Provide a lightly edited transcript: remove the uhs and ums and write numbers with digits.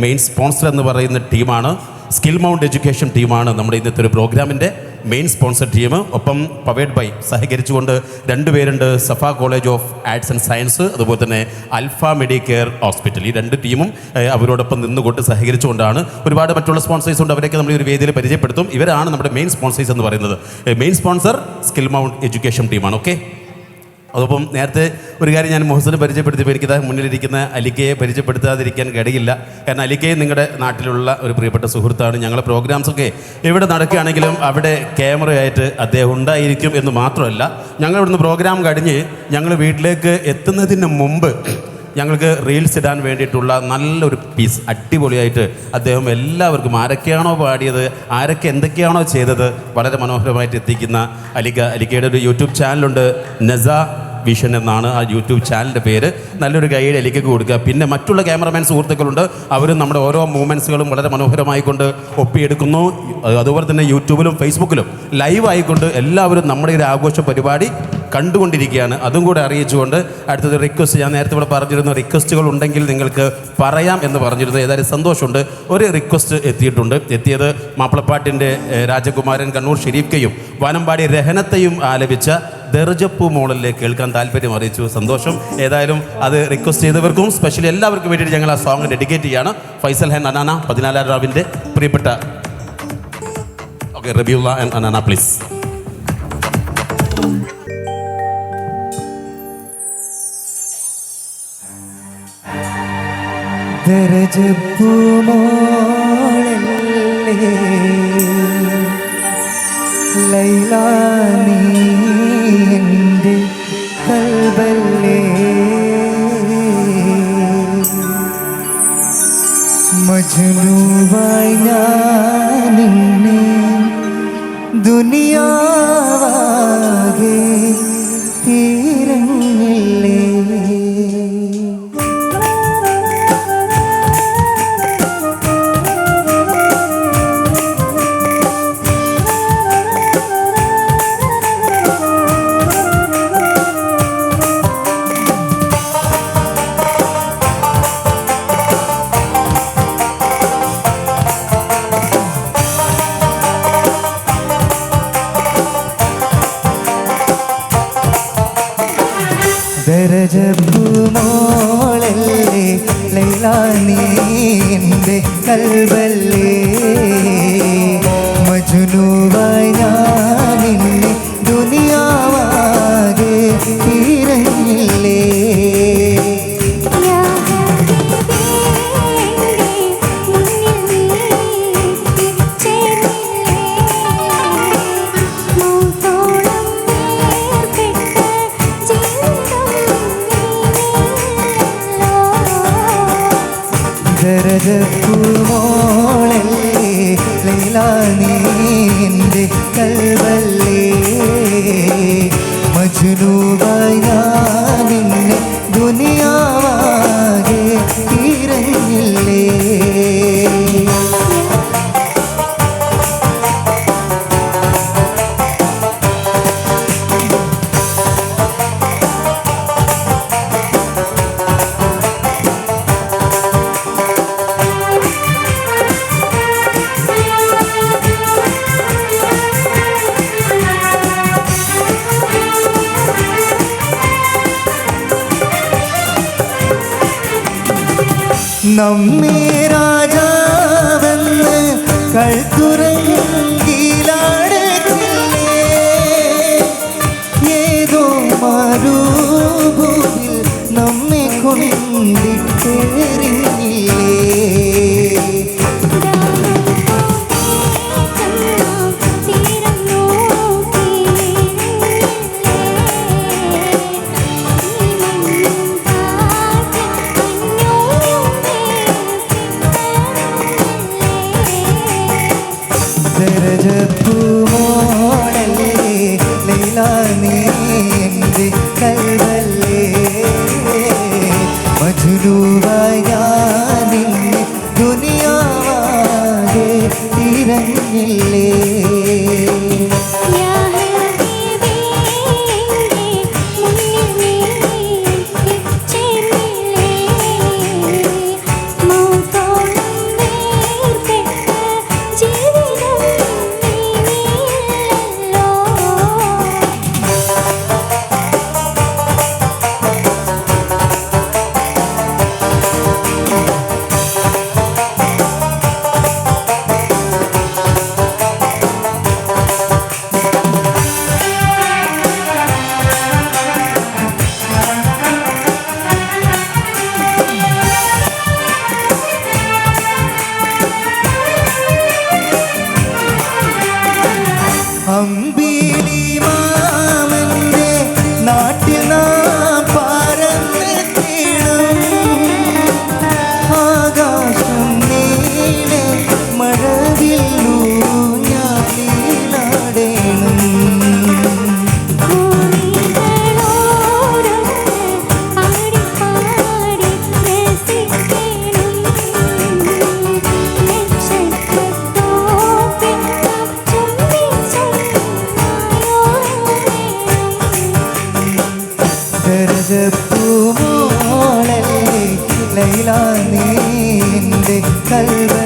Main sponsor എന്ന് പറയുന്ന ടീമാണ് സ്കിൽ മൗണ്ട് എഡ്യൂക്കേഷൻ ടീമാണ് നമ്മുടെ ഇന്നത്തെ ഒരു പ്രോഗ്രാമിൻ്റെ മെയിൻ സ്പോൺസർ ടീം. ഒപ്പം പവേഡ് ബൈ സഹകരിച്ചുകൊണ്ട് രണ്ടുപേരുണ്ട്, Safa college of arts and science, അതുപോലെ തന്നെ അൽഫ മെഡിക്കെയർ ഹോസ്പിറ്റൽ. ഈ രണ്ട് ടീമും അവരോടൊപ്പം നിന്നുകൊണ്ട് സഹകരിച്ചുകൊണ്ടാണ്. ഒരുപാട് മറ്റുള്ള സ്പോൺസേഴ്സ് ഉണ്ട്, അവരൊക്കെ നമ്മൾ ഈ ഒരു വേദിയിൽ പരിചയപ്പെടുത്തും. ഇവരാണ് നമ്മുടെ മെയിൻ സ്പോൺസേഴ്സ് എന്ന് പറയുന്നത്. Main sponsor skill mount education ടീമാണ്. ഓക്കെ, അതോടൊപ്പം നേരത്തെ ഒരു കാര്യം ഞാൻ മുഹസിനെ പരിചയപ്പെടുത്തിയപ്പോൾ എനിക്കിത് മുന്നിലിരിക്കുന്ന അലിക്കയെ പരിചയപ്പെടുത്താതിരിക്കാൻ കഴിയില്ല. കാരണം അലിക്കയെ നിങ്ങളുടെ നാട്ടിലുള്ള ഒരു പ്രിയപ്പെട്ട സുഹൃത്താണ്. ഞങ്ങളുടെ പ്രോഗ്രാംസൊക്കെ എവിടെ നടക്കുകയാണെങ്കിലും അവിടെ ക്യാമറയായിട്ട് അദ്ദേഹം ഉണ്ടായിരിക്കും എന്ന് മാത്രമല്ല, ഞങ്ങൾ ഇവിടുന്ന് പ്രോഗ്രാം കഴിഞ്ഞ് ഞങ്ങൾ വീട്ടിലേക്ക് എത്തുന്നതിന് മുമ്പ് ഞങ്ങൾക്ക് റീൽസ് ഇടാൻ വേണ്ടിയിട്ടുള്ള നല്ലൊരു പീസ് അടിപൊളിയായിട്ട് അദ്ദേഹം എല്ലാവർക്കും ആരൊക്കെയാണോ പാടിയത്, ആരൊക്കെ എന്തൊക്കെയാണോ ചെയ്തത് വളരെ മനോഹരമായിട്ട് എത്തിക്കുന്ന അലിക്കയുടെ ഒരു യൂട്യൂബ് ചാനലുണ്ട്, നസ വിഷൻ എന്നാണ് ആ യൂട്യൂബ് ചാനലിൻ്റെ പേര്. നല്ലൊരു ഗൈഡ് അലിക്കയ്ക്ക് കൊടുക്കുക. പിന്നെ മറ്റുള്ള ക്യാമറമാൻ സുഹൃത്തുക്കളുണ്ട്, അവരും നമ്മുടെ ഓരോ മൂവ്മെൻറ്റ്സുകളും വളരെ മനോഹരമായിക്കൊണ്ട് ഒപ്പിയെടുക്കുന്നു. അതുപോലെ തന്നെ യൂട്യൂബിലും ഫേസ്ബുക്കിലും ലൈവ് ആയിക്കൊണ്ട് എല്ലാവരും നമ്മുടെ ഒരു ആഘോഷ പരിപാടി കണ്ടുകൊണ്ടിരിക്കുകയാണ്. അതും കൂടെ അറിയിച്ചുകൊണ്ട് അടുത്തത് റിക്വസ്റ്റ്, ഞാൻ നേരത്തെ ഇവിടെ പറഞ്ഞിരുന്നു റിക്വസ്റ്റുകൾ ഉണ്ടെങ്കിൽ നിങ്ങൾക്ക് പറയാം എന്ന് പറഞ്ഞിരുന്നു. ഏതായാലും സന്തോഷമുണ്ട്, ഒരു റിക്വസ്റ്റ് എത്തിയത് മാപ്പിളപ്പാട്ടിൻ്റെ രാജകുമാരൻ കണ്ണൂർ ഷെരീഫ്ക്കയും വാനമ്പാടി രഹനത്തെയും ആലപിച്ച ദർജപ്പൂ മോഡലിലേക്ക് കേൾക്കാൻ താല്പര്യം അറിയിച്ചു. സന്തോഷം. ഏതായാലും അത് റിക്വസ്റ്റ് ചെയ്തവർക്കും സ്പെഷ്യലി എല്ലാവർക്കും വേണ്ടിയിട്ട് ഞങ്ങൾ ആ സോങ് ഡെഡിക്കേറ്റ് ചെയ്യാണ്. ഫൈസൽ ഹാൻ അനാന 14 രാവിൻ്റെ പ്രിയപ്പെട്ട ഓക്കെ റബിയുള്ള ആൻഡ് അനാന പ്ലീസ്. ദർജപ്പൂ മോളല്ലേ ലൈലാ നീ എൻ്റെ കൽബല്ലേ, മജ്നൂവായി ഞാൻ നിന്നെ ദുനിയാവാകെ തീരങ്ങില്ലേ. ദർജപ്പൂ മോളല്ലേ ലൈലാ നീ എൻ്റെ കൽബല്ലേ, മജ്നൂവായി ഞാൻ നിന്നെ ദുനിയാവാകെ തീരങ്ങില്ലേ. ദർജപ്പൂ മോളല്ലേ ലൈലാ നീ എൻ്റെ കൽബല്ലേ, മജ്നൂവായി ഞാൻ നിന്നെ ദുനിയാവാകെ തീരങ്ങില്ലേ. നമ്മെ രാജാവെന്ന് കഴുത്തുറങ്ങിലാടത്തില്ലേ, ഏതോ മരുഭൂമിൽ നമ്മെ കൊണ്ടിട്ടെറിഞ്ഞില്ലേ. കൽവ